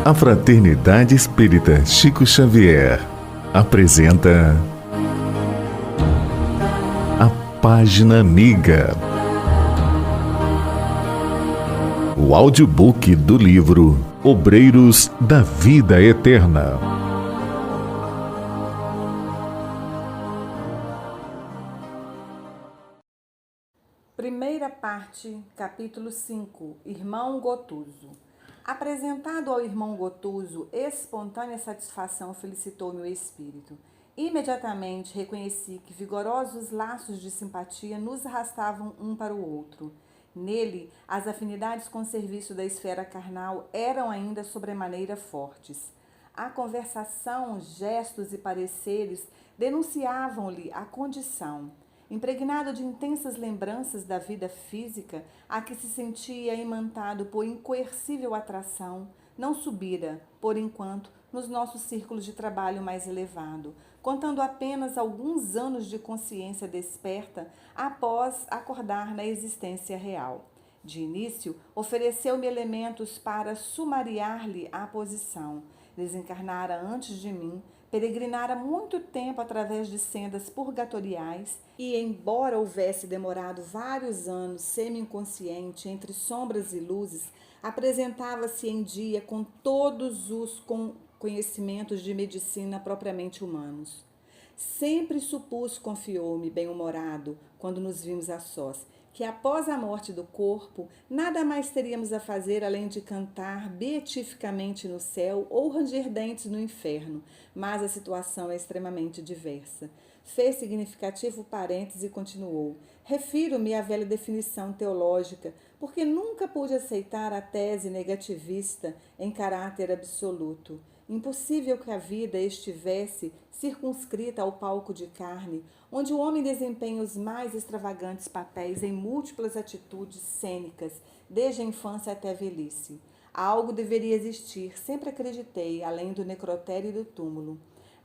A Fraternidade Espírita Chico Xavier apresenta a Página Amiga, o audiobook do livro Obreiros da Vida Eterna. Primeira parte, capítulo 5, Irmão Gotuso. Apresentado ao irmão Gotuso, espontânea satisfação felicitou meu espírito. Imediatamente reconheci que vigorosos laços de simpatia nos arrastavam um para o outro. Nele, as afinidades com o serviço da esfera carnal eram ainda sobremaneira fortes. A conversação, gestos e pareceres denunciavam-lhe a condição. Impregnado de intensas lembranças da vida física, a que se sentia imantado por incoercível atração, não subira, por enquanto, nos nossos círculos de trabalho mais elevado, contando apenas alguns anos de consciência desperta após acordar na existência real. De início, ofereceu-me elementos para sumariar-lhe a posição. Desencarnara antes de mim, peregrinara muito tempo através de sendas purgatoriais e, embora houvesse demorado vários anos semi-inconsciente entre sombras e luzes, apresentava-se em dia com todos os conhecimentos de medicina propriamente humanos. Sempre supus, confiou-me, bem-humorado, quando nos vimos a sós, que após a morte do corpo, nada mais teríamos a fazer além de cantar beatificamente no céu ou ranger dentes no inferno, mas a situação é extremamente diversa. Fez significativo parêntese e continuou. Refiro-me à velha definição teológica, porque nunca pude aceitar a tese negativista em caráter absoluto. Impossível que a vida estivesse circunscrita ao palco de carne, onde o homem desempenha os mais extravagantes papéis em múltiplas atitudes cênicas, desde a infância até a velhice. Algo deveria existir, sempre acreditei, além do necrotério e do túmulo.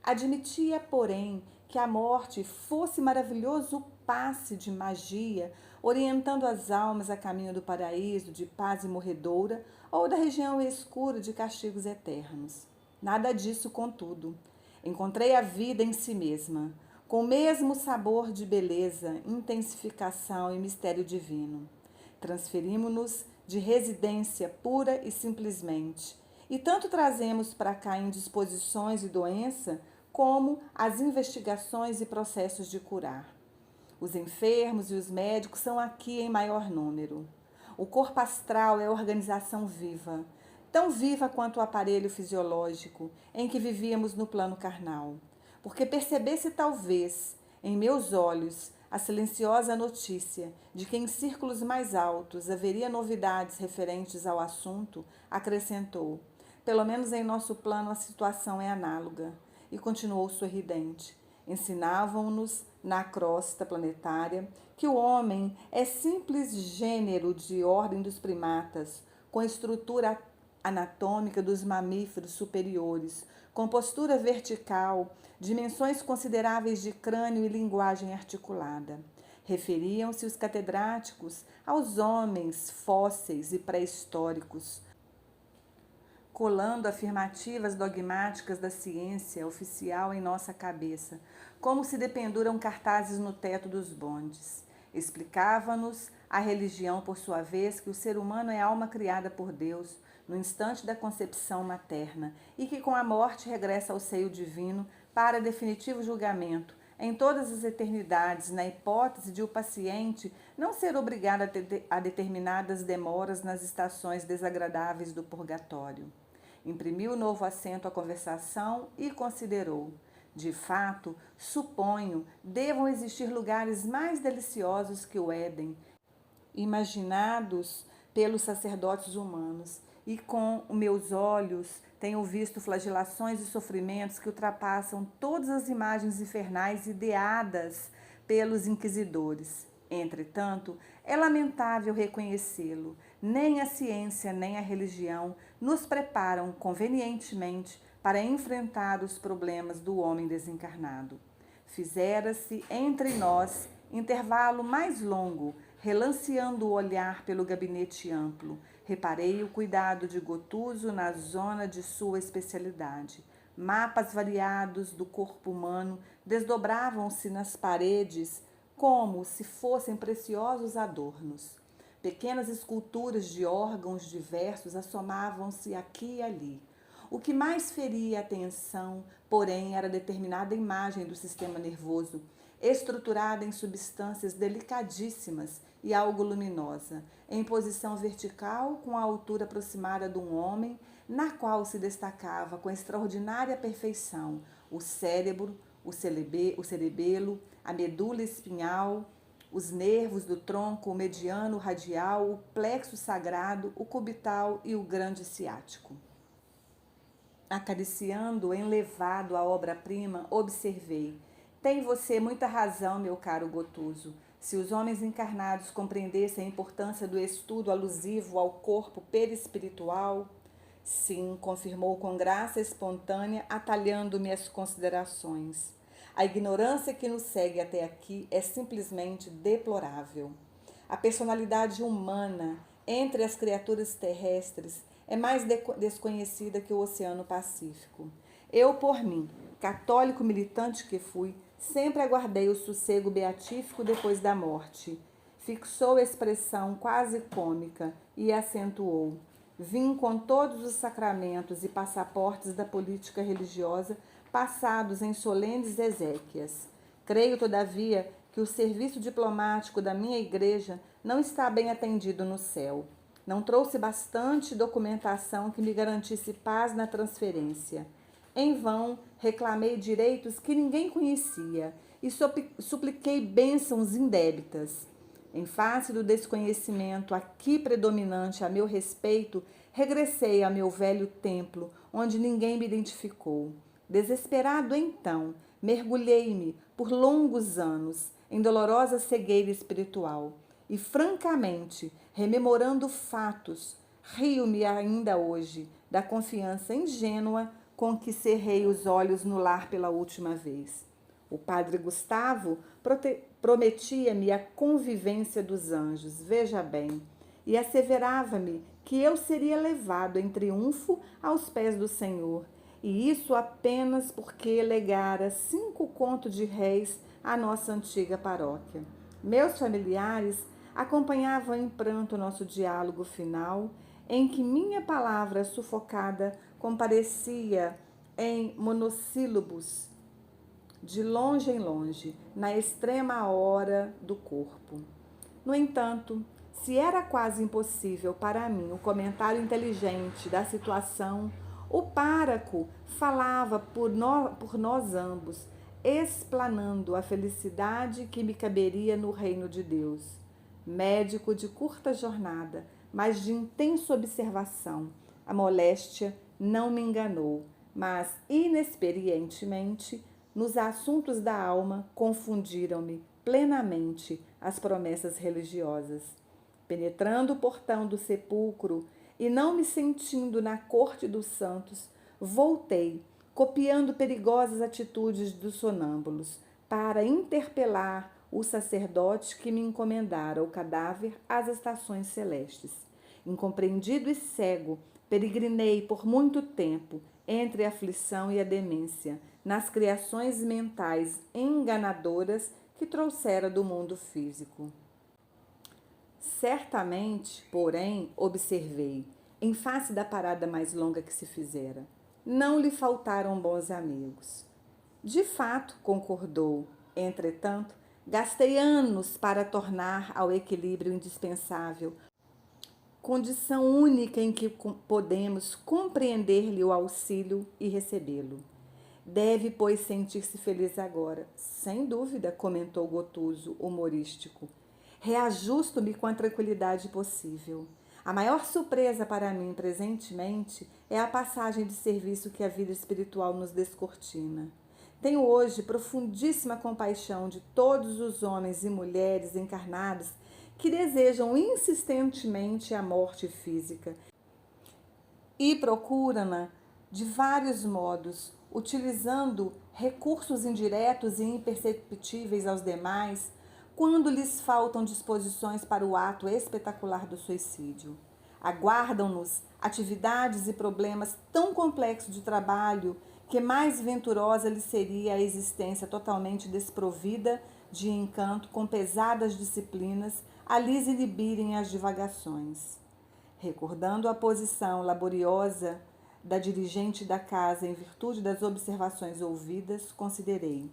Admitia, porém, que a morte fosse maravilhoso passe de magia, orientando as almas a caminho do paraíso, de paz imorredoura, ou da região escura de castigos eternos. Nada disso, contudo. Encontrei a vida em si mesma, com o mesmo sabor de beleza, intensificação e mistério divino. Transferimos-nos de residência pura e simplesmente, e tanto trazemos para cá indisposições e doença, como as investigações e processos de curar. Os enfermos e os médicos são aqui em maior número. O corpo astral é organização viva, tão viva quanto o aparelho fisiológico em que vivíamos no plano carnal. Porque percebesse talvez, em meus olhos, a silenciosa notícia de que em círculos mais altos haveria novidades referentes ao assunto, acrescentou: pelo menos em nosso plano a situação é análoga. E continuou sorridente. Ensinavam-nos, na crosta planetária, que o homem é simples gênero de ordem dos primatas, com estrutura anatômica dos mamíferos superiores, com postura vertical, dimensões consideráveis de crânio e linguagem articulada. Referiam-se os catedráticos aos homens fósseis e pré-históricos, colando afirmativas dogmáticas da ciência oficial em nossa cabeça, como se dependuram cartazes no teto dos bondes. Explicava-nos a religião, por sua vez, que o ser humano é alma criada por Deus no instante da concepção materna e que com a morte regressa ao seio divino para definitivo julgamento, em todas as eternidades, na hipótese de o paciente não ser obrigado a determinadas demoras nas estações desagradáveis do purgatório. Imprimiu novo acento à conversação e considerou: de fato, suponho, devam existir lugares mais deliciosos que o Éden, imaginados pelos sacerdotes humanos, e com os meus olhos tenho visto flagelações e sofrimentos que ultrapassam todas as imagens infernais ideadas pelos inquisidores. Entretanto, é lamentável reconhecê-lo. Nem a ciência nem a religião nos preparam convenientemente para enfrentar os problemas do homem desencarnado. Fizera-se entre nós intervalo mais longo, relanceando o olhar pelo gabinete amplo. Reparei o cuidado de Gotuso na zona de sua especialidade. Mapas variados do corpo humano desdobravam-se nas paredes como se fossem preciosos adornos. Pequenas esculturas de órgãos diversos assomavam-se aqui e ali. O que mais feria a atenção, porém, era determinada imagem do sistema nervoso, estruturada em substâncias delicadíssimas e algo luminosa, em posição vertical com a altura aproximada de um homem, na qual se destacava com extraordinária perfeição o cérebro, o cerebelo, a medula espinhal, os nervos do tronco, o mediano, o radial, o plexo sagrado, o cubital e o grande ciático. Acariciando, enlevado a obra-prima, observei: tem você muita razão, meu caro Gotuso. Se os homens encarnados compreendessem a importância do estudo alusivo ao corpo perispiritual... Sim, confirmou com graça espontânea, atalhando-me as considerações. A ignorância que nos segue até aqui é simplesmente deplorável. A personalidade humana entre as criaturas terrestres é mais desconhecida que o Oceano Pacífico. Eu, por mim, católico militante que fui, sempre aguardei o sossego beatífico depois da morte. Fixou a expressão quase cômica e acentuou: vim com todos os sacramentos e passaportes da política religiosa passados em solenes exéquias. Creio, todavia, que o serviço diplomático da minha igreja não está bem atendido no céu. Não trouxe bastante documentação que me garantisse paz na transferência. Em vão, reclamei direitos que ninguém conhecia e supliquei bênçãos indébitas. Em face do desconhecimento aqui predominante a meu respeito, regressei a meu velho templo, onde ninguém me identificou. Desesperado então, mergulhei-me por longos anos em dolorosa cegueira espiritual e, francamente, rememorando fatos, rio-me ainda hoje da confiança ingênua com que cerrei os olhos no lar pela última vez. O padre Gustavo prometia-me a convivência dos anjos, veja bem, e asseverava-me que eu seria levado em triunfo aos pés do Senhor, e isso apenas porque legara 5 contos de réis à nossa antiga paróquia. Meus familiares acompanhavam em pranto o nosso diálogo final, em que minha palavra sufocada comparecia em monossílabos, de longe em longe, na extrema hora do corpo. No entanto, se era quase impossível para mim o comentário inteligente da situação, o pároco falava por nós ambos, explanando a felicidade que me caberia no reino de Deus. Médico de curta jornada, mas de intensa observação, a moléstia não me enganou, mas inexperientemente, nos assuntos da alma, confundiram-me plenamente as promessas religiosas. Penetrando o portão do sepulcro e não me sentindo na corte dos santos, voltei, copiando perigosas atitudes dos sonâmbulos, para interpelar o sacerdote que me encomendara o cadáver às estações celestes. Incompreendido e cego, peregrinei por muito tempo entre a aflição e a demência, nas criações mentais enganadoras que trouxera do mundo físico. Certamente, porém, observei, em face da parada mais longa que se fizera, não lhe faltaram bons amigos. De fato, concordou, entretanto, gastei anos para tornar ao equilíbrio indispensável, condição única em que podemos compreender-lhe o auxílio e recebê-lo. Deve, pois, sentir-se feliz agora. Sem dúvida, comentou Gotuso, humorístico. Reajusto-me com a tranquilidade possível. A maior surpresa para mim, presentemente, é a passagem de serviço que a vida espiritual nos descortina. Tenho hoje profundíssima compaixão de todos os homens e mulheres encarnados que desejam insistentemente a morte física e procuram-na de vários modos, utilizando recursos indiretos e imperceptíveis aos demais, quando lhes faltam disposições para o ato espetacular do suicídio. Aguardam-nos atividades e problemas tão complexos de trabalho que mais venturosa lhe seria a existência totalmente desprovida de encanto, com pesadas disciplinas a lhes inibirem as divagações. Recordando a posição laboriosa da dirigente da casa em virtude das observações ouvidas, considerei: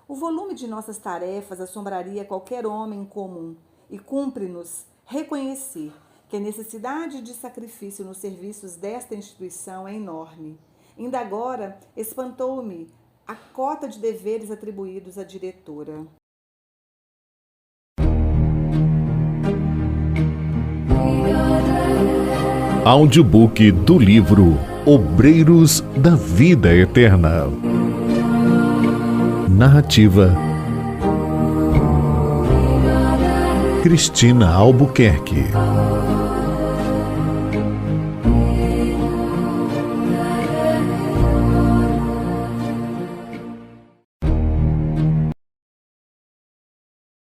o volume de nossas tarefas assombraria qualquer homem comum e cumpre-nos reconhecer que a necessidade de sacrifício nos serviços desta instituição é enorme. Ainda agora espantou-me a cota de deveres atribuídos à diretora. Audiobook do livro Obreiros da Vida Eterna. Narrativa: Cristina Albuquerque.